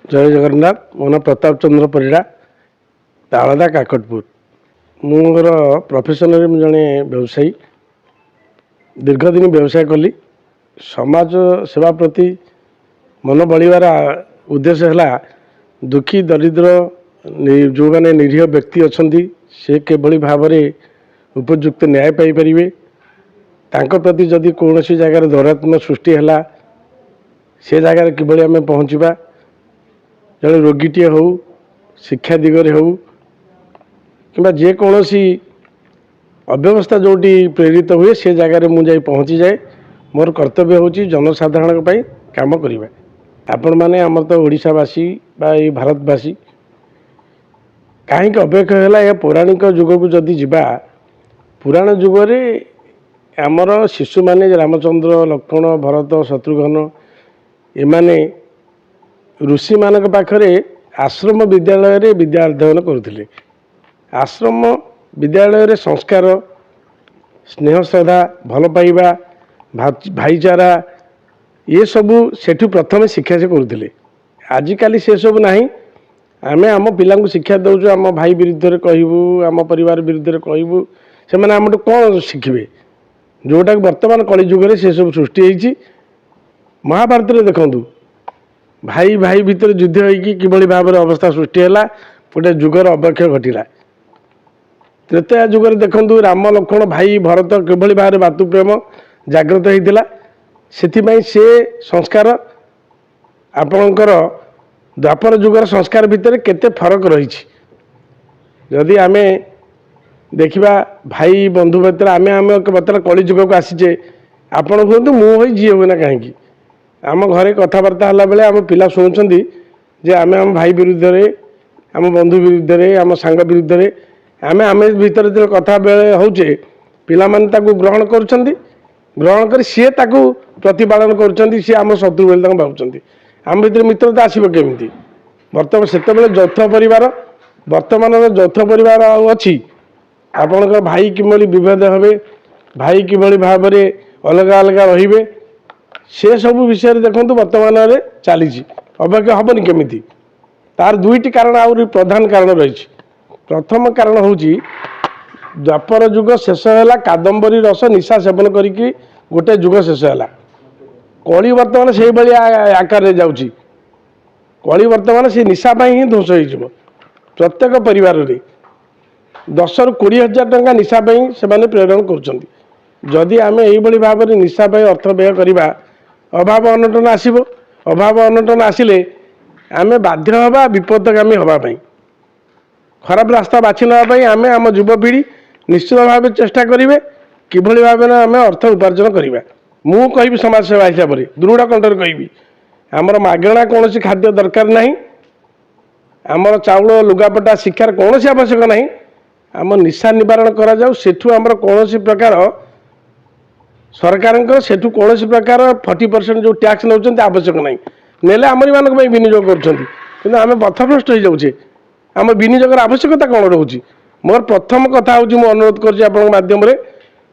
जय जगन्नाथ मो ना प्रताप चंद्र परिड़ा तालदा काकटपुर मोर प्रोफेशन जड़े व्यवसायी दीर्घ दिन व्यवसाय कली समाज सेवा प्रति मन बढ़िवार उद्देश्य है दुखी दरिद्र जो मैंने निरीह व्यक्ति अच्छा से किभली भाव में उपयुक्त न्याय पाइपर तांको प्रति जदि कौन सी जगार दौरात्म्य सृष्टि है से जगार किभली आम पहुँचा जड़े रोगीटे हो शिक्षा दिगरे हो कि जेकोसी अव्यवस्था जोटी प्रेरित हुए से जगार मुझे पहुँची जाए मोर कर्तव्य हूँ जनसाधारण काम करवा आपण मैंने आमर तो ओडिशावासी बा ये भारतवासी कहीं अव्यय है पौराणिक जुग को जदि जीवा पुराण जुगरे आमर शिशु माने रामचंद्र लक्ष्मण भरत शत्रुघ्न एमाने ऋषि मान पाखरे आश्रम विद्यालय रे विद्या अध्ययन करुले। आश्रम विद्यालय रे संस्कार स्नेह श्रद्धा भल पाइबा भाईचारा ये सबू सेठू प्रथम शिक्षा से करुले। आजिकाली से सब नहीं आमे आम पिला शिक्षा दौचु आम भाई विरुद्ध कहबू आम परिवार विरुद्ध कहबू से मैंने आम कौन शिखे जोटा बर्तमान कलिजुगे से सब सृष्टि होती। महाभारत में देखूँ भाई भाई भितर युद्ध होगी किभली भाव में अवस्था सृष्टि है गोटे जुगर अवक्षय घटला। त्रेतया जुगर देखूँ राम लक्ष्मण भाई भरत किभली भाव में मातृप्रेम जागृत होता से संस्कार आपणकर द्वापर जुगर संस्कार भितर केते फरक रही। जदि आमे देखा भाई बंधु भर आम आम बर्तमान कलिजुग को आसीचे आपण कहतु मुझे जी हुए ना कहीं आम घरे कथबार्ता है बेले आम पिला शुणुंट जे आम आम भाई विरुद्ध आम बंधु विरुद्ध आम सांग विरुद्ध आम आम भर जो कथा बेले होचे पिला माने ग्रहण ग्रहण कर सी प्रतिपालन कर सी आम शत्रु बोली भावुं आम भर मित्रता आसब केमी बर्तमान से यौथ परिवार बर्तमान यौथ परिवार अच्छी आपणकर भाई किभली विभेद हे भाई किभली भाव में अलग अलग रे से सब विषय देखो बर्तमान चली अवज्ञ हेनी केमी तार दुईटी कारण आहुरी प्रधान कारण रही। प्रथम कारण हूँ द्वापर युग शेष है कादम्बरी रस निशा सेवन करी गोटे युग शेष है कली बर्तमान से भाई आकार जाऊँगी कली बर्तमान से निशाप ही ध्वंस हो प्रत्येक परिवार रे 10 ରୁ 20 हजार टंका निशाप से प्रेरण कर आम यही भाव में निशाप अर्थ व्यय करवा अभाव अनटन आसब अभाव अनटन आसिले आम बाध्य हवा विपदगामी हवाई खराब रास्ता बाछि नापी आम आम युवपीढ़ी निश्चित भाव चेष्टा करेंगे किभली भाव में आम अर्थ उपार्जन करवा। मु कहि समाज सेवा हिसाब से दृढ़ कंठर कहि आमर मागणा कौन खाद्य दरकार नहीं आमर चाउल लुगापटा शिक्षार कौन आवश्यक नहीं आम निशा निवारण करा जाऊ सेठू आमर कौन प्रकार सरकार सेठू कौन प्रकार 40% जो टैक्स नौ आवश्यक नहीं नेले आमरी मानक विनियोग कर पथभ्रष्ट हो जाऊे आम विनियोगर आवश्यकता कौन रोचे। मोर प्रथम कथा हूँ मुझे अनुरोध करध्यम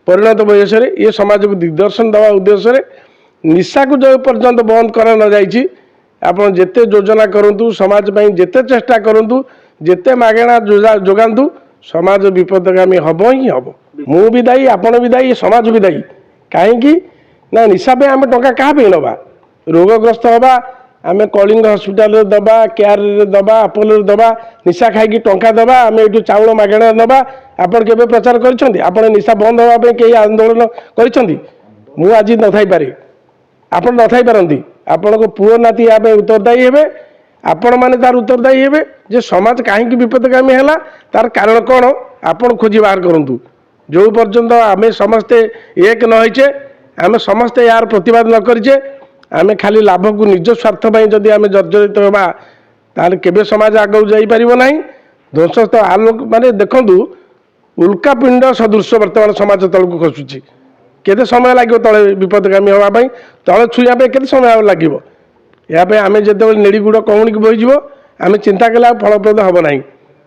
परिणत बयस ये समाज को दिग्दर्शन देवा उद्देश्य निशा को जो पर्यंत बंद करा न जाइए आप जिते योजना करूँ समाज जिते चेष्टा करूँ जिते मागणा जोगातु समाज विपदगामी हम ही हम मु भी दायी आपण भी दायी समाज भी दायी कहीं ना निशा पे आम टंका क्या नवा रोगग्रस्त हवा आम कलिंग हस्पिटाल दबा केयर दबा अपोलो दबा निशा खाई टंका दबा आम ये चाउल मागणा दबा आपड़ के प्रचार कर निशा बंद होगापी कई आंदोलन कर आज न थी पारे आप न थी पारती आपण को पुओ नाती या उत्तरदायी हे आपण मैंने तार उत्तरदायी हे जे समाज कहीं विपदगामी है तार कारण कौन आपड़ खोजी बाहर करूँ जो पर्यंत आम समस्ते एक न होचे आम समस्ते यार प्रतिवाद न करें आम खाली लाभ को निज स्वार्थ जदि आम जर्जरित होगा ताल केबे समाज आगे जापर ना ध्वंस आलोक माने देखूँ उल्कापिंड सदृश बर्तमान समाज तल को खसुची केते समय लगे तले विपदगामी होगापी तले छुईया के समय लगे यापे आम जो नेड़ीगुड़ कौन की बोज आम चिंता कले फलप्रद हम ना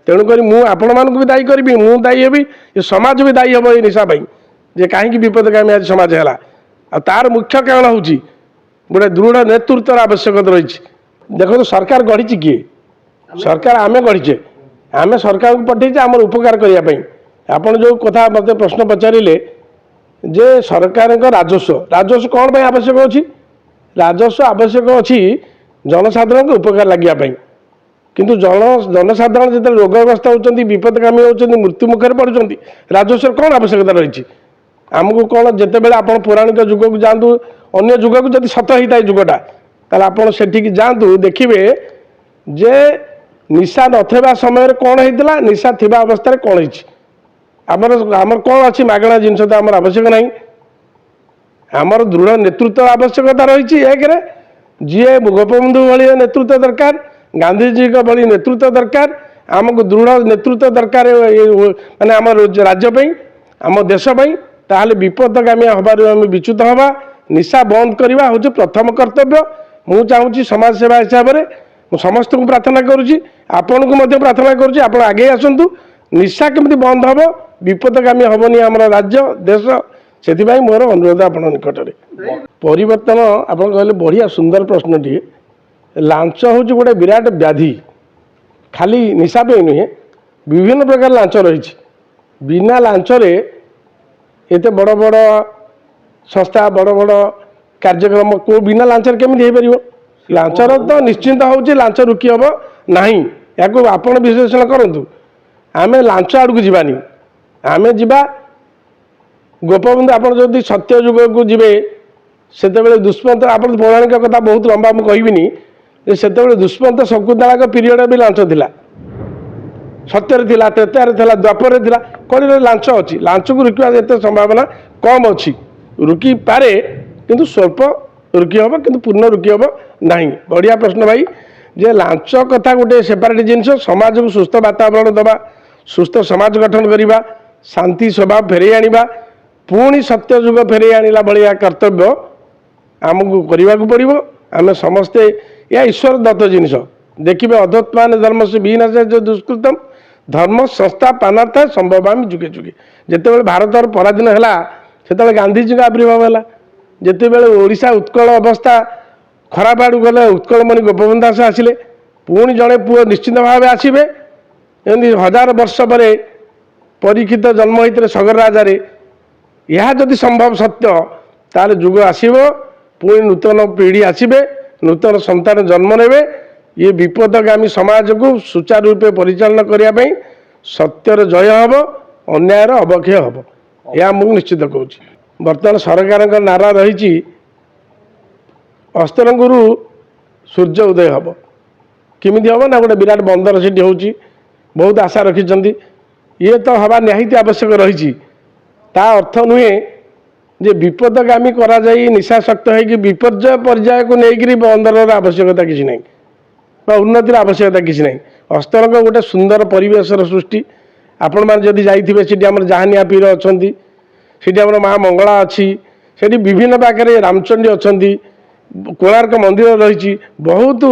तेणुक आपण मानक भी दायी करी मु दायी हेबी ये समाज भी दायी हम ये निशा जे कहीं विपदगामी आज समाज है तार मुख्य कारण हूँ गोटे दृढ़ नेतृत्वर आवश्यकता रही देखो सरकार गढ़ी किए सरकार आमे गढ़ीचे आमे सरकार को पठेचे आम उपकार करने आपड़ जो कथा मत प्रश्न पचारे जे सरकार राजस्व राजस्व कौन पर आवश्यक अच्छी राजस्व आवश्यक अच्छी जनसाधारण उपकार लगे किंतु जनसाधारण जो रोगग्रस्त होती विपदगामी होती मृत्यु मुखर पड़ुंट राजस्व कौन आवश्यकता रही आमको कौन जिते बड़े आप पौराणिक जुग को जातु अन्य जुग को जब सत होता है जुगटा ताल आप जातु देखिए जे निशा नथिबा समय कौन होता निशा थिबा अवस्था कौन होमर आमर कौन अच्छी मागणा जिनस तो आमर आवश्यक नहीं आमर दृढ़ नेतृत्व आवश्यकता रही एक जी गोपबंधु भाई नेतृत्व दरकार गांधीजी भाई नेतृत्व दरकार आमको दृढ़ नेतृत्व दरकार माने आम राज्य आम देशपाई ताहले विपदगामी हबार आम विच्युत हवा निशा बंद करवा हूँ प्रथम कर्तव्य मु चाहूँगी समाज सेवा हिसाब से समस्त को प्रार्थना करुँची आपण को प्रार्थना करुँची आप आगे आसतु निशा केमती बंद हम विपदगामी हेनी आम राज्य देश से मोर अनुरोध आप निकट में परिवर्तन आप कहले बढ़िया सुंदर प्रश्न टी लांच हूँ गोटे विराट व्याधि खाली निशा पे नुहे विभिन्न प्रकार लांच रही बिना लांचरे एते बड़ बड़ संस्था बड़ बड़ कार्यक्रम को बिना लांचर केमी हो पार लांचर तो निश्चिंत हूँ लांच रुकी हम ना या आप विश्लेषण करूँ आम लांच आड़ को जीवानी आम जा गोपबंधु आप जब सत्य जुग को जी से दुष्मंत आप पौराणिक कथा बहुत लंबा मुझे कहबी से दुष्मंत शकुंतला पीरियड भी लांच थिला सत्य थिला त्रेतार थिला द्वापर थिला कड़ी लांच अच्छी लांच को रुकवा एत संभावना कम अच्छी रुकी पारे किंतु स्वल्प रुकी हम कि पूर्ण रुकी हम ना बढ़िया प्रश्न भाई जे लांच कथा गोटे सेपरेट जिनस समाज को सुस्थ वातावरण दबा सुस्थ समाज गठन करवा शांति स्वभाव फेरे आनिबा पुणी सत्य जुग फेरे आनिला भलिया कर्तव्य आमको करने को पड़ो आम समस्ते या ईश्वर दत्त जिनिस देखिए अधोत्मान धर्म से विनाश जो दुष्कृतम धर्म संस्था पानार्थ संभवामी जुगे जुगे जिते भारत पराधीन है से गांधीजी का आविर्भाव है जिते ओडिशा उत्कल अवस्था खराब आड़ गले उत्कलमणि गोपबंधु दास आसिले पुणी जड़े पुओ निश्चित भाव आसवे एमती 1000 वर्ष पर परीक्षित जन्म होते सगर राजा यह जदि संभव सत्य तार जुग आसव पुणी नूतन पीढ़ी आसवे नूतन संतान जन्म ने ये विपदगामी समाज को सुचारू रूपे परिचालन करने सत्यर जय हम अन्यायर अवक्षय हम यह मुझे निश्चित कहूँ बर्तमान सरकार नारा रही अस्तरंगुरु सूर्य उदय हम किमिति हम ना गोटे विराट बंदर से होची बहुत आशा रखिंट ये तो हवा निहाती आवश्यक रही अर्थ नुहे जे विपदगामी करा जाई निशाशक्त है विपर्य पर्याय को लेकर बंदर आवश्यकता किसी ना उन्नतिर आवश्यकता किसी ना अस्तरंग गोटे सुंदर परिवेशर सृष्टि आपण मैंने जदि जाइए आम जहानिया पीर अच्छा से माँ मंगला अच्छी से विभिन्न पाखे रामचंडी अच्छा कोणार्क मंदिर रही बहुत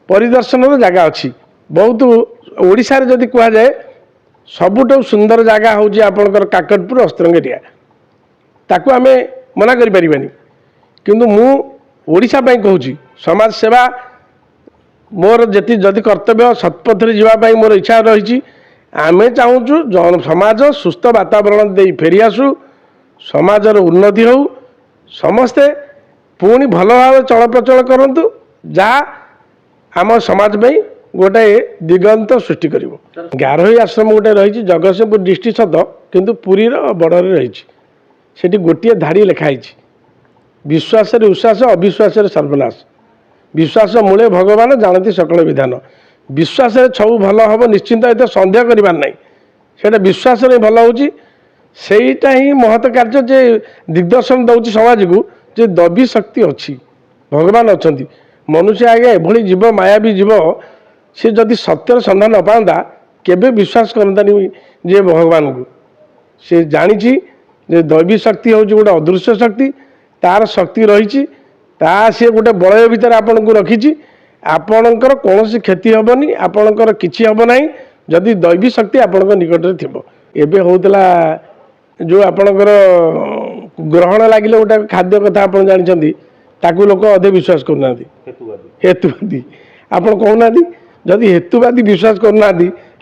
परिदर्शन जगह अच्छी बहुत ओडिशा रे जदि कह जाए सबुठ सुंदर जगह हूँ आपंकर काकटपुर अस्तरंग एरिया ताकू आम मना करें किंतु मु ओडिशा कहूँ समाज सेवा मोर जी जदि कर्तव्य सत्पथ जावाई मोर इच्छा रही आमे चाहूँ समाज सुस्थ वातावरण दे फेरी आसू समाजर उन्नति हो समस्ते पुणी भल भाव चल प्रचल करूँ जहाँ आम समाज में गोटे दिगंत सृष्टि कर गारोही आश्रम गोटे रही जगतसिंहपुर डिस्ट्रिक्ट सत किंतु पुरी बड़े रही गोटे धाड़ी लिखाई विश्वास उश्वास अविश्वास सर्वनाश विश्वास मूले भगवान जानती सकल विधान विश्वास सब भल हम निश्चिंत एत सन्देह करार ना से विश्वास भल होटा ही महत कार्य जे दिग्दर्शन दौर समाज को जे दबी शक्ति अच्छी भगवान अच्छा मनुष्य आगे एभली जीव मायावी जीव सी जदि सत्यर सन्धान न पाता केबे विश्वास करतानी जे भगवान को सी जानी दैवी शक्ति हूँ गोटे अदृश्य शक्ति तार शक्ति रही सी गोटे बलय भितर आपन को रखी आपणकर कौन क्षति हेनी आपणकर किसी हम ना जदि दैवी शक्ति आपण निकट में थी एवं होता जो आपणकर ग्रहण लगे गोटे खाद्य कथा आप जानते ताकू लोक अधे विश्वास करना हेतुवादी आप कहना जदि हेतुवादी विश्वास करना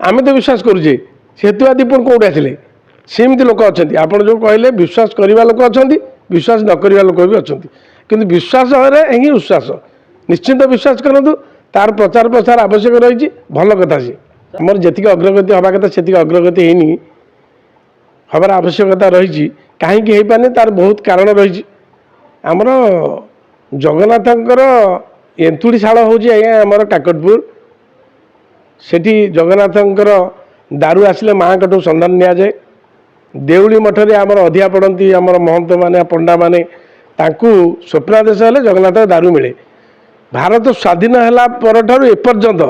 आम तो विश्वास करुचे हेतुवादी पुणी कौटे आसिले सेमती लोक अच्छा आप जो कहले विश्वास करने लोक अच्छा विश्वास न करने लोक भी अच्छा कि विश्वास ही विश्वास निश्चिंत विश्वास करूँ तार प्रचार प्रसार आवश्यक रही भल कथा सी आमर जी अग्रगति हवा कथा से अग्रगति होनी हबार आवश्यकता रही कहीं हो पाने तार बहुत कारण रही आमर जगन्नाथंकर एंतुड़ीशाल हूँ आज्ञा आमर काकटपुर सेठी जगन्नाथंकर दारू आसिले माँ कटू संधान नि जाए देउली मठरे आमर अधिया पड़ती आमर महंत माने पंडा माने तांकू स्वप्नादेश हेले जगन्नाथ दारू मिले भारत स्वाधीन है पर एपर्यंत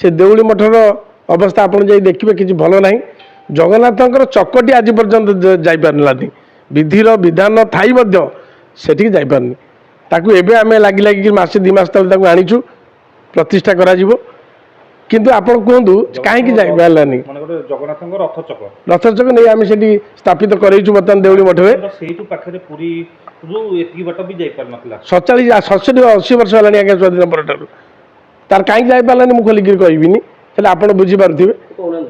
से देउली मठर अवस्था आप देखिए किसी भल ना जगन्नाथंकर चकटी आज पर्यंत जापारानी विधिर विधान थाई सेठी जापारनी ताकू एबे आमे लागी लागी मासे 2 मास तले आनीचु प्रतिष्ठा करा जीवो किंतु आपण कहतु कहीं जापारानी रथ चक नहीं आम से स्थापित करेचु बर्तमान देउली मठरे 47-80 वर्ष है आज्ञा स्वाधीन पर तार कहीं जापारानी मुझे खोलिक कहबिनी आप बुझीपारे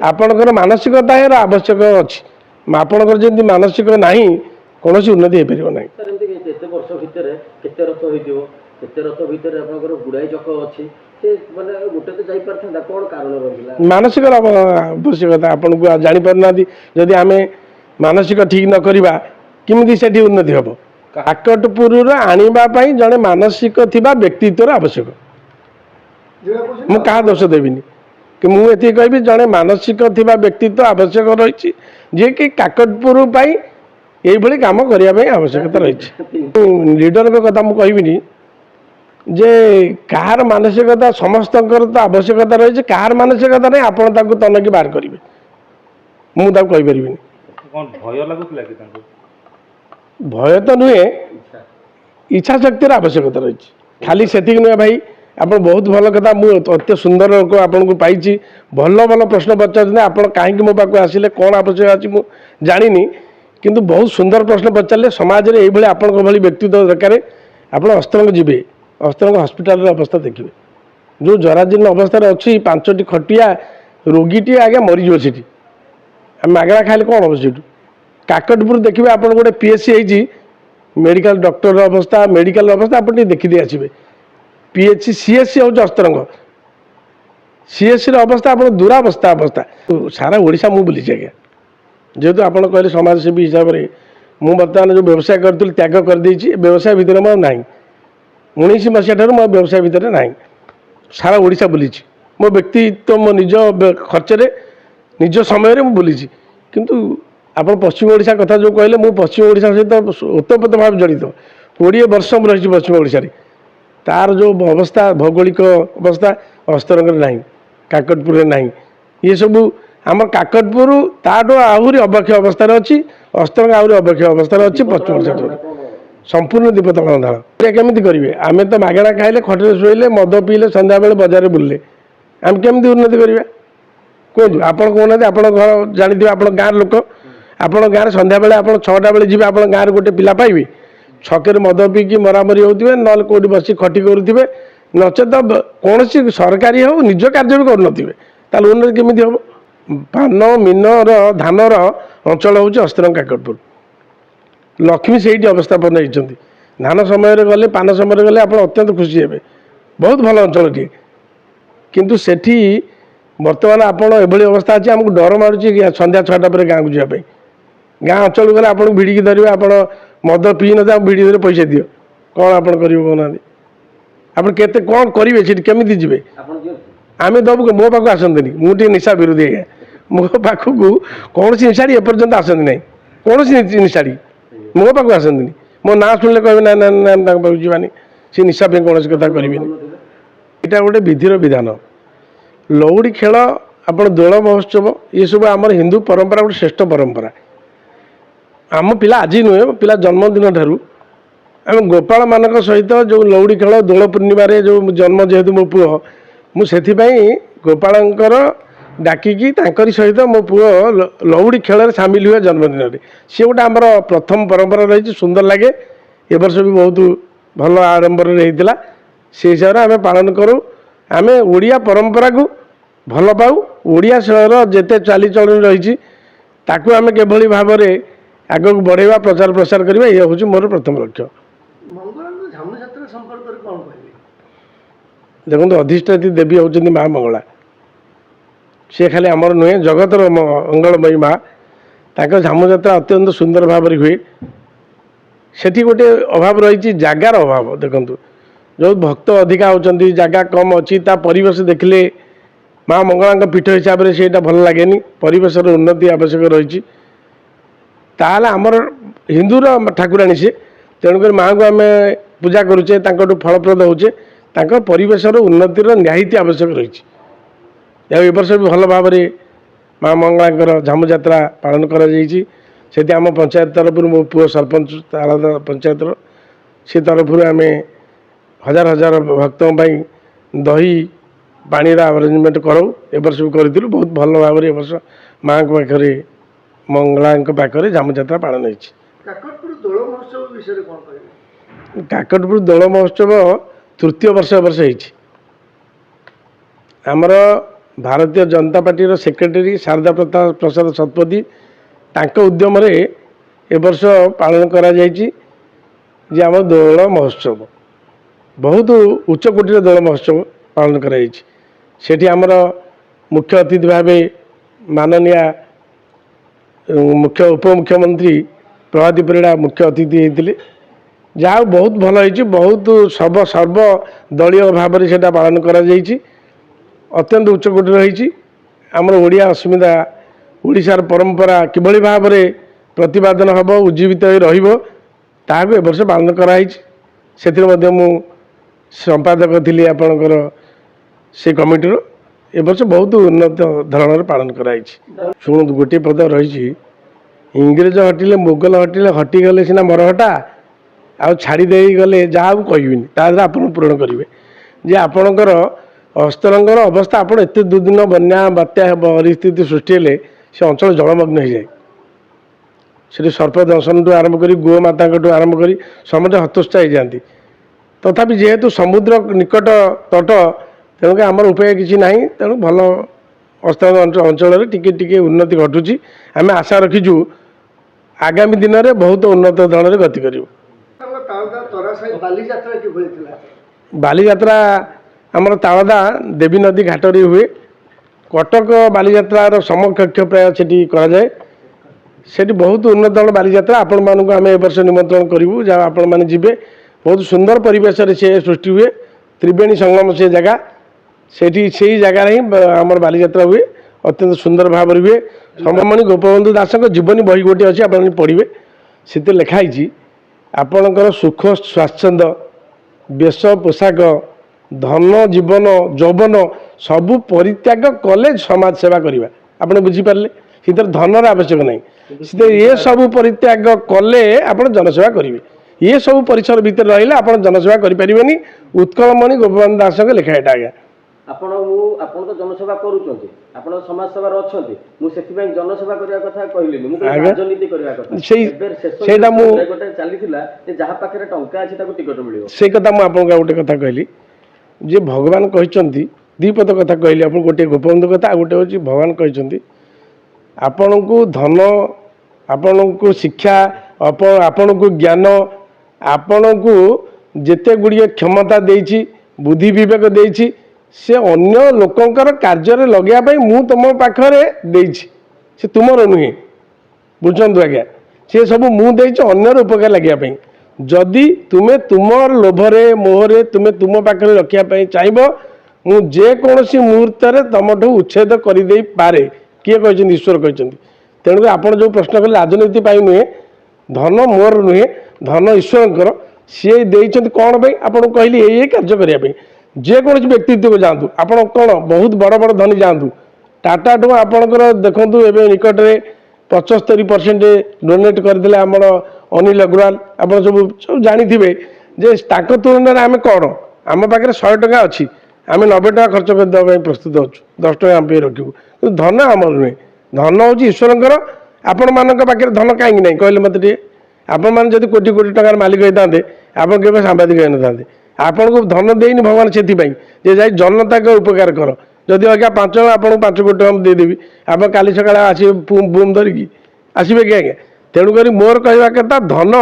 आपणकर मानसिकता आवश्यक अच्छी आपणकर जमी मानसिक ना कौन उन्नति हो पार ना मानसिक आवश्यकता आपन को जापर ना जदि आम मानसिक ठीक न करवा किमी से उन्नति हम काकटपुर आने जड़े मानसिक थिबा व्यक्तित्व आवश्यक मुझे दोष देविनी कि मुझे कहि जड़े मानसिक थिबा व्यक्तित्व आवश्यक रही जे कि काकटपुर ये काम करने आवश्यकता रही लीडर कथा मुझे कहबिनी जे कहार मानसिकता समस्त तो आवश्यकता रही कहार मानसिकता नहीं आप तनकी बाहर करेंगे मुझे कहीपरि भय तो नुहे इच्छा शक्तिर आवश्यकता रही खाली से नुहे भाई आप बहुत भल कथा मुझे अत्य सुंदर लोक आपको पाई भल भल प्रश्न पचार आप कहीं मो पाक आसिले कौन आवश्यक अच्छी मुझे जानी किंतु बहुत सुंदर प्रश्न पचारे समाज में ये आपण व्यक्तित्व दरकार आप अस्त्रंग जी अस्त्रंग हस्पिटाल अवस्था देखिए जो जराजीर्ण अवस्था अच्छी 5टी खटिया रोगीटी आज्ञा मरीज से मागणा खाइले कौन हम से काकटपुर देखिए आप गोटे पीएचसी होती मेडिकल डॉक्टर अवस्था मेडिकल अवस्था आप देखी आसवे पीएचसी सीएससी हूँ अस्त्रंग सीएससी अवस्था आप दुरावस्था अवस्था सारा ओडिशा मुझे बुली आज्ञा जेहेतु आप कहले समाजसेवी हिसाब से मुझे बर्तमान जो व्यवसाय करी त्याग करदे व्यवसाय भितर मो ना 19 मसीहा ठार मो व्यवसाय भितर ना सारा ओडिशा बुली मो व्यक्तित्व मो निज खर्चरे निज समय बुली किंतु आप पश्चिम ओडिशा कथा जो कहले मुझे पश्चिम ओडिशा सहित ओतप्रोत भाव जड़ित 20 वर्ष रही पश्चिम ओडिशा तार जो अवस्था भौगोलिक अवस्था अस्त्रंग ना काकटपुर ना ये सब आम काकटपुर ताठू आहरी अबक्ष अवस्था अच्छी अस्त्रंग आहरी अबक्ष अवस्था अच्छी पश्चिम ओडिशा संपूर्ण दीपतल ढाल केमी करेंगे आम तो मागणा खाइले खटे शोले मद पीले सन्ध्या बेले बजार बुलले आम केमी उन्नति करवा कहतु आप कहना आप घर जानी आप गाँव लोक आप गाँव सन्ध्या बेले आप 6टा बेले जी आप गाँव गोटे पिला पाइबे छके मद पीकी मरामरी होते ना कौटी बस खटी करुवे नचेत कौन सरकारी हो निज कार्य भी कर उन्नति केमी हम पान मीनर धानर अंचल हूँ अस्त्रंग काकटपुर लक्ष्मी से अवस्थापन होती धान समय गले पान समय गले आप अत्यंत खुशी हे बहुत भल अंचल टे किंतु सेठी बर्तमान आपड़ एभली अवस्था अच्छी आमको डर मारुची संध्या 6टा पर गाँव को जावाई गाँ अंचल गले आपको भिड़िकी धरवे आप मद पी न भिड़ी धरे पैसा दियो कौन आप कहना आप केते कौन करेंगे केमी जी आम दबू मो पाक आसती मुझे निशा विरोधी है मो पाक कौन निशाड़ी एपर्यंत आसती ना कौन निशाड़ी मो पाक आसती मो ना शुणिले कहे ना ना ना पाक जावानी सी निशा कौन कथा करें यहाँ गोटे विधिर विधान लौड़ी खेल आप दोल महोत्सव ये सब आम हिंदू परंपरा गोटे श्रेष्ठ परंपरा आम पिला आज नुहे पिला जन्मदिन ठारू आम गोपाल मान सहित जो लौड़ी खेल दोल पूर्णिम जो जन्म जेहेतु मो पुओ मुझे गोपालंकर डाकिकी सहित मो पुओ लौड़ी खेल सामिल हुए जन्मदिन सी गोटे आमर प्रथम परंपरा रही सुंदर लगे ए वर्ष भी बहुत ଭଲ ଆଡ଼ମ୍ବରରେ ହେଇଥିଲା। ସେ ହିସାବରେ ଆମେ ପାଳନ କରୁ। ଆମେ ଓଡ଼ିଆ ପରମ୍ପରାକୁ ଭଲ ପାଉ। ଓଡ଼ିଆ ଶୈଳୀର ଯେତେ ଚାଲିଚଳଣି ରହିଛି ତାକୁ ଆମେ କିଭଳି ଭାବରେ ଆଗକୁ ବଢ଼େଇବା, ପ୍ରଚାର ପ୍ରସାର କରିବା, ଇଏ ହେଉଛି ମୋର ପ୍ରଥମ ଲକ୍ଷ୍ୟ। ମଙ୍ଗଳାଙ୍କ ଝାମୁଯାତ୍ରା ସମ୍ପର୍କରେ କ'ଣ କହିବେ? ଦେଖନ୍ତୁ, ଅଧିଷ୍ଠାତ୍ରୀ ଦେବୀ ହେଉଛନ୍ତି ମା ମଙ୍ଗଳା। ସେ ଖାଲି ଆମର ନୁହେଁ, ଜଗତର ମଙ୍ଗଳମୟୀ ମା। ତାଙ୍କ ଝାମୁଯାତ୍ରା ଅତ୍ୟନ୍ତ ସୁନ୍ଦର ଭାବରେ ହୁଏ। ସେଠି ଗୋଟେ ଅଭାବ ରହିଛି, ଜାଗାର ଅଭାବ। ଦେଖନ୍ତୁ, ଯେଉଁ ଭକ୍ତ ଅଧିକା ହେଉଛନ୍ତି, ଜାଗା କମ୍ ଅଛି, ତା ପରିବେଶ ଦେଖିଲେ ମା ମଙ୍ଗଳାଙ୍କ ପୀଠ ହିସାବରେ ସେଇଟା ଭଲ ଲାଗେନି। ପରିବେଶର ଉନ୍ନତି ଆବଶ୍ୟକ ରହିଛି। ତାହେଲେ ଆମର ହିନ୍ଦୁର ଠାକୁରାଣୀ ସେ, ତେଣୁକରି ମାଆଙ୍କୁ ଆମେ ପୂଜା କରୁଛେ, ତାଙ୍କଠୁ ଫଳପ୍ରଦ ହେଉଛେ। ତାଙ୍କ ପରିବେଶର ଉନ୍ନତିର ନିହାତି ଆବଶ୍ୟକ ରହିଛି। ଆଉ ଏ ବର୍ଷ ବି ଭଲ ଭାବରେ ମା ମଙ୍ଗଳାଙ୍କର ଝାମୁଯାତ୍ରା ପାଳନ କରାଯାଇଛି। ସେଠି ଆମ ପଞ୍ଚାୟତ ତରଫରୁ, ମୋ ପୁଅ ସରପଞ୍ଚ ତାଳଦା ପଞ୍ଚାୟତର, ସେ ତରଫରୁ ଆମେ ହଜାର ହଜାର ଭକ୍ତଙ୍କ ପାଇଁ ଦହି ପାଣିର ଆରେଞ୍ଜମେଣ୍ଟ କରାଉ। ଏ ବର୍ଷ ବି କରିଥିଲୁ। ବହୁତ ଭଲ ଭାବରେ ଏ ବର୍ଷ ମାଆଙ୍କ ପାଖରେ, ମଙ୍ଗଳାଙ୍କ ପାଖରେ ଝାମୁଯାତ୍ରା ପାଳନ ହେଇଛି। କାକଟପୁର ଦୋଳ ମହୋତ୍ସବ ବିଷୟରେ କ'ଣ କହିବେ? କାକଟପୁର ଦୋଳ ମହୋତ୍ସବ ତୃତୀୟ ବର୍ଷ ଏ ବର୍ଷ ହେଇଛି। ଆମର ଭାରତୀୟ ଜନତା ପାର୍ଟିର ସେକ୍ରେଟାରୀ ଶାରଦା ପ୍ରସାଦ ଶତପଥୀ, ତାଙ୍କ ଉଦ୍ୟମରେ ଏ ବର୍ଷ ପାଳନ କରାଯାଇଛି ଯେ ଆମର ଦୋଳ ମହୋତ୍ସବ ବହୁତ ଉଚ୍ଚକୋଟୀର ଦୋଳ ମହୋତ୍ସବ ପାଳନ କରାଯାଇଛି। ସେଠି ଆମର ମୁଖ୍ୟ ଅତିଥି ଭାବେ ମାନନୀୟ ଉପମୁଖ୍ୟମନ୍ତ୍ରୀ ପ୍ରଭାତୀ ପରିଡ଼ା ମୁଖ୍ୟ ଅତିଥି ହେଇଥିଲେ। ଯାହା ହଉ ବହୁତ ଭଲ ହେଇଛି। ବହୁତ ସର୍ବ ଦଳୀୟ ଭାବରେ ସେଇଟା ପାଳନ କରାଯାଇଛି। ଅତ୍ୟନ୍ତ ଉଚ୍ଚକୋଟୀର ହେଇଛି। ଆମର ଓଡ଼ିଆ ଅସ୍ମିତା, ଓଡ଼ିଶାର ପରମ୍ପରା କିଭଳି ଭାବରେ ପ୍ରତିପାଦନ ହେବ, ଉଜ୍ଜୀବିତ ହୋଇ ରହିବ, ତାହାକୁ ଏ ବର୍ଷ ପାଳନ କରାଯାଇଛି। ସେଥିରେ ମଧ୍ୟ ମୁଁ ସମ୍ପାଦକ ଥିଲି ଆପଣଙ୍କର ସେ କମିଟିର। ଏ ବର୍ଷ ବହୁତ ଉନ୍ନତ ଧରଣର ପାଳନ କରାଯାଇଛି। ଶୁଣନ୍ତୁ, ଗୋଟିଏ ପଦ ରହିଛି, ଇଂରେଜ ହଟିଲେ ମୋଗଲ ହଟିଲେ, ହଟିଗଲେ ସିନା ମରହଟା, ଆଉ ଛାଡ଼ି ଦେଇଗଲେ ଯାହାକୁ କହିବିନି, ତା ଦ୍ୱାରା ଆପଣ ପୂରଣ କରିବେ। ଯେ ଆପଣଙ୍କର ଅସ୍ତରଙ୍ଗର ଅବସ୍ଥା, ଆପଣ ଏତେ ଦୁର୍ଦିନ ବନ୍ୟା ବାତ୍ୟା ପରିସ୍ଥିତି ସୃଷ୍ଟି ହେଲେ ସେ ଅଞ୍ଚଳ ଜଳମଗ୍ନ ହୋଇଯାଏ। ସେଠି ସର୍ପ ଦଂଶନଠୁ ଆରମ୍ଭ କରି, ଗୋମାତାଙ୍କଠୁ ଆରମ୍ଭ କରି ସମସ୍ତେ ହତୋତ୍ସାହ ହେଇଯାଆନ୍ତି। ତଥାପି ଯେହେତୁ ସମୁଦ୍ର ନିକଟ ତଟ, ତେଣୁକରି ଆମର ଉପାୟ କିଛି ନାହିଁ। ତେଣୁ ଭଲ ଅସ୍ତରଙ୍ଗ ଅଞ୍ଚଳରେ ଟିକେ ଟିକେ ଉନ୍ନତି ଘଟୁଛି। ଆମେ ଆଶା ରଖିଛୁ ଆଗାମୀ ଦିନରେ ବହୁତ ଉନ୍ନତ ଧରଣରେ ଗତି କରିବୁ। ବାଲିଯାତ୍ରା କିଭଳି ଥିଲା? ବାଲିଯାତ୍ରା ଆମର ତାଳଦା ଦେବୀ ନଦୀ ଘାଟରେ ହୁଏ। କଟକ ବାଲିଯାତ୍ରାର ସମକକ୍ଷ ପ୍ରାୟ ସେଠି କରାଯାଏ। ସେଠି ବହୁତ ଉନ୍ନତ ଧରଣର ବାଲିଯାତ୍ରା। ଆପଣମାନଙ୍କୁ ଆମେ ଏ ବର୍ଷ ନିମନ୍ତ୍ରଣ କରିବୁ, ଯାହା ଆପଣମାନେ ଯିବେ। ବହୁତ ସୁନ୍ଦର ପରିବେଶରେ ସେ ସୃଷ୍ଟି ହୁଏ। ତ୍ରିବେଣୀ ସଙ୍ଗମ ସେ ଜାଗା, ସେଠି ସେଇ ଜାଗାରେ ହିଁ ଆମର ବାଲିଯାତ୍ରା ହୁଏ। ଅତ୍ୟନ୍ତ ସୁନ୍ଦର ଭାବରେ ହୁଏ। ସମମଣି ଗୋପବନ୍ଧୁ ଦାସଙ୍କ ଜୀବନୀ ବହି ଗୋଟିଏ ଅଛି, ଆପଣ ପଢ଼ିବେ। ସେଥିରେ ଲେଖା ହେଇଛି, ଆପଣଙ୍କର ସୁଖ ସ୍ୱାଚ୍ଛନ୍ଦ୍ୟ, ବେଶ ପୋଷାକ, ଧନ ଜୀବନ ଯୌବନ ସବୁ ପରିତ୍ୟାଗ କଲେ ସମାଜ ସେବା କରିବା। ଆପଣ ବୁଝିପାରିଲେ? ସେଥିରେ ଧନର ଆବଶ୍ୟକ ନାହିଁ। ସେଥିରେ ଏସବୁ ପରିତ୍ୟାଗ କଲେ ଆପଣ ଜନସେବା କରିବେ। ଏସବୁ ପରିସର ଭିତରେ ରହିଲେ ଆପଣ ଜନସେବା କରିପାରିବେନି। ଉତ୍କଳମଣି ଗୋପବନ୍ଧୁ ଦାସଙ୍କ ଲେଖା ଏଇଟା। ଆଜ୍ଞା, ଆପଣ ତ ଜନସେବା କରୁଛନ୍ତି, ଆପଣ ସମାଜ ସେବାରେ ଅଛନ୍ତି। ମୁଁ ସେଥିପାଇଁ ଜନସେବା କରିବା କଥା କହିଲିନି, ମୁଁ ରାଜନୀତି କରିବା କଥା। ସେଇଟା ମୁଁ ଗୋଟେ ଚାଲିଥିଲା ଯେ ଯାହା ପାଖରେ ଟଙ୍କା ଅଛି ତାକୁ ଟିକଟ ମିଳିବ। ସେଇ କଥା ମୁଁ ଆପଣଙ୍କୁ ଗୋଟେ କଥା କହିଲି ଯେ ଭଗବାନ କହିଛନ୍ତି, ଦୁଇପଦ କଥା କହିଲି ଆପଣ, ଗୋଟିଏ ଗୋପବନ୍ଧୁ କଥା, ଆଉ ଗୋଟେ ହେଉଛି ଭଗବାନ କହିଛନ୍ତି ଆପଣଙ୍କୁ ଧନ, ଆପଣଙ୍କୁ ଶିକ୍ଷା, ଆପଣଙ୍କୁ ଜ୍ଞାନ, ଆପଣଙ୍କୁ ଯେତେ ଗୁଡ଼ିଏ କ୍ଷମତା ଦେଇଛି, ବୁଦ୍ଧି ବିବେକ ଦେଇଛି, ସେ ଅନ୍ୟ ଲୋକଙ୍କର କାର୍ଯ୍ୟରେ ଲଗେଇବା ପାଇଁ ମୁଁ ତୁମ ପାଖରେ ଦେଇଛି। ସେ ତୁମର ନୁହେଁ, ବୁଝନ୍ତୁ ଆଜ୍ଞା। ସେ ସବୁ ମୁଁ ଦେଇଛି ଅନ୍ୟର ଉପକାର ଲାଗିବା ପାଇଁ। ଯଦି ତୁମେ ତୁମର ଲୋଭରେ ମୋହରେ ତୁମେ ତୁମ ପାଖରେ ରଖିବା ପାଇଁ ଚାହିଁବ, ମୁଁ ଯେକୌଣସି ମୁହୂର୍ତ୍ତରେ ତୁମଠୁ ଉଚ୍ଛେଦ କରିଦେଇପାରେ। କିଏ କହିଛନ୍ତି? ଈଶ୍ୱର କହିଛନ୍ତି। ତେଣୁକରି ଆପଣ ଯେଉଁ ପ୍ରଶ୍ନ କଲେ ରାଜନୀତି ପାଇଁ ନୁହେଁ, ଧନ ମୋର ନୁହେଁ, ଧନ ଈଶ୍ୱରଙ୍କର। ସିଏ ଦେଇଛନ୍ତି କ'ଣ ପାଇଁ? ଆପଣଙ୍କୁ କହିଲି ଏଇ କାର୍ଯ୍ୟ କରିବା ପାଇଁ। ଯେକୌଣସି ବ୍ୟକ୍ତିତ୍ୱକୁ ଯାଆନ୍ତୁ, ଆପଣ କ'ଣ ବହୁତ ବଡ଼ ବଡ଼ ଧନୀ ଯାଆନ୍ତୁ, ଟାଟାଠୁ ଆପଣଙ୍କର ଦେଖନ୍ତୁ ଏବେ ନିକଟରେ 75% ଡୋନେଟ୍ କରିଥିଲେ ଆମର ଅନିଲ ଅଗ୍ରୱାଲ। ଆପଣ ସବୁ ଜାଣିଥିବେ ଯେ ତାଙ୍କ ତୁଳନାରେ ଆମେ କ'ଣ, ଆମ ପାଖରେ 100 ଟଙ୍କା ଅଛି, ଆମେ 90 ଟଙ୍କା ଖର୍ଚ୍ଚ କରିଦେବା ପାଇଁ ପ୍ରସ୍ତୁତ ଅଛୁ, 10 ଟଙ୍କା ଆମ ପାଇଁ ରଖିବୁ। କିନ୍ତୁ ଧନ ଆମର ନୁହେଁ, ଧନ ହେଉଛି ଈଶ୍ୱରଙ୍କର। ଆପଣମାନଙ୍କ ପାଖରେ ଧନ କାହିଁକି ନାହିଁ କହିଲେ ମୋତେ ଟିକେ? ଆପଣମାନେ ଯଦି କୋଟି କୋଟି ଟଙ୍କାର ମାଲିକ ହେଇଥାନ୍ତେ ଆପଣ କେବେ ସାମ୍ବାଦିକ ହେଇନଥାନ୍ତେ। ଆପଣଙ୍କୁ ଧନ ଦେଇନି ଭଗବାନ ସେଥିପାଇଁ ଯେ ଯାଇ ଜନତାଙ୍କ ଉପକାର କର। ଯଦି ଆଜ୍ଞା 5 ଟଙ୍କା ଆପଣଙ୍କୁ 5 କୋଟି ଟଙ୍କା ଦେଇଦେବି ଆପଣ କାଲି ସକାଳେ ଆସିବେ ବୁମ୍ ଧରିକି ଆସିବେ କି ଆଜ୍ଞା। ତେଣୁକରି ମୋର କହିବା କଥା ଧନ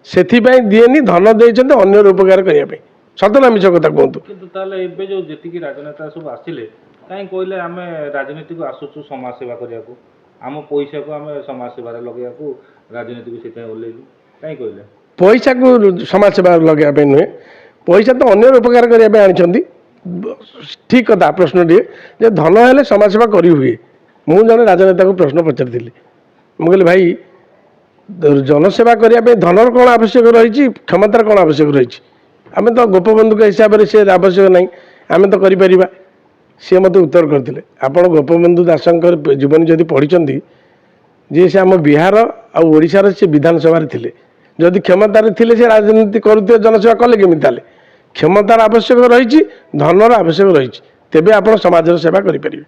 ସେଥିପାଇଁ ଦିଏନି, ଧନ ଦେଇଛନ୍ତି ଅନ୍ୟର ଉପକାର କରିବା ପାଇଁ। ସତ ନା ମିଛ କଥା କୁହନ୍ତୁ? କିନ୍ତୁ ତାହେଲେ ଏବେ ଯୋଉ ଯେତିକି ରାଜନେତା ସବୁ ଆସିଲେ କାହିଁ କହିଲେ ଆମେ ରାଜନୀତିକୁ ଆସୁଛୁ ସମାଜ ସେବା କରିବାକୁ, ଆମ ପଇସାକୁ ଆମେ ସମାଜ ସେବାରେ ଲଗେଇବାକୁ ରାଜନୀତିକୁ ସେଥିପାଇଁ ଓହ୍ଲେଇଲୁ, କାହିଁ କହିଲେ? ପଇସାକୁ ସମାଜ ସେବା ଲଗାଇବା ପାଇଁ ନୁହେଁ, ପଇସା ତ ଅନ୍ୟର ଉପକାର କରିବା ପାଇଁ ଆଣିଛନ୍ତି। ଠିକ୍ କଥା ପ୍ରଶ୍ନଟିଏ ଯେ ଧନ ହେଲେ ସମାଜ ସେବା କରିହୁଏ। ମୁଁ ଜଣେ ରାଜନେତାକୁ ପ୍ରଶ୍ନ ପଚାରିଥିଲି, ମୁଁ କହିଲି ଭାଇ ଜନସେବା କରିବା ପାଇଁ ଧନର କ'ଣ ଆବଶ୍ୟକ ରହିଛି, କ୍ଷମତାର କ'ଣ ଆବଶ୍ୟକ ରହିଛି? ଆମେ ତ ଗୋପବନ୍ଧୁଙ୍କ ହିସାବରେ ସେ ଆବଶ୍ୟକ ନାହିଁ, ଆମେ ତ କରିପାରିବା। ସିଏ ମୋତେ ଉତ୍ତର କରିଥିଲେ, ଆପଣ ଗୋପବନ୍ଧୁ ଦାସଙ୍କର ଜୀବନୀ ଯଦି ପଢ଼ିଛନ୍ତି, ଯିଏ ସେ ଆମ ବିହାର ଆଉ ଓଡ଼ିଶାର ସେ ବିଧାନସଭାରେ ଥିଲେ, ଯଦି କ୍ଷମତାରେ ଥିଲେ ସେ ରାଜନୀତି କରୁଥିବେ ଜନସେବା କଲେ କେମିତି? ତାହେଲେ କ୍ଷମତାର ଆବଶ୍ୟକ ରହିଛି, ଧନର ଆବଶ୍ୟକ ରହିଛି, ତେବେ ଆପଣ ସମାଜର ସେବା କରିପାରିବେ।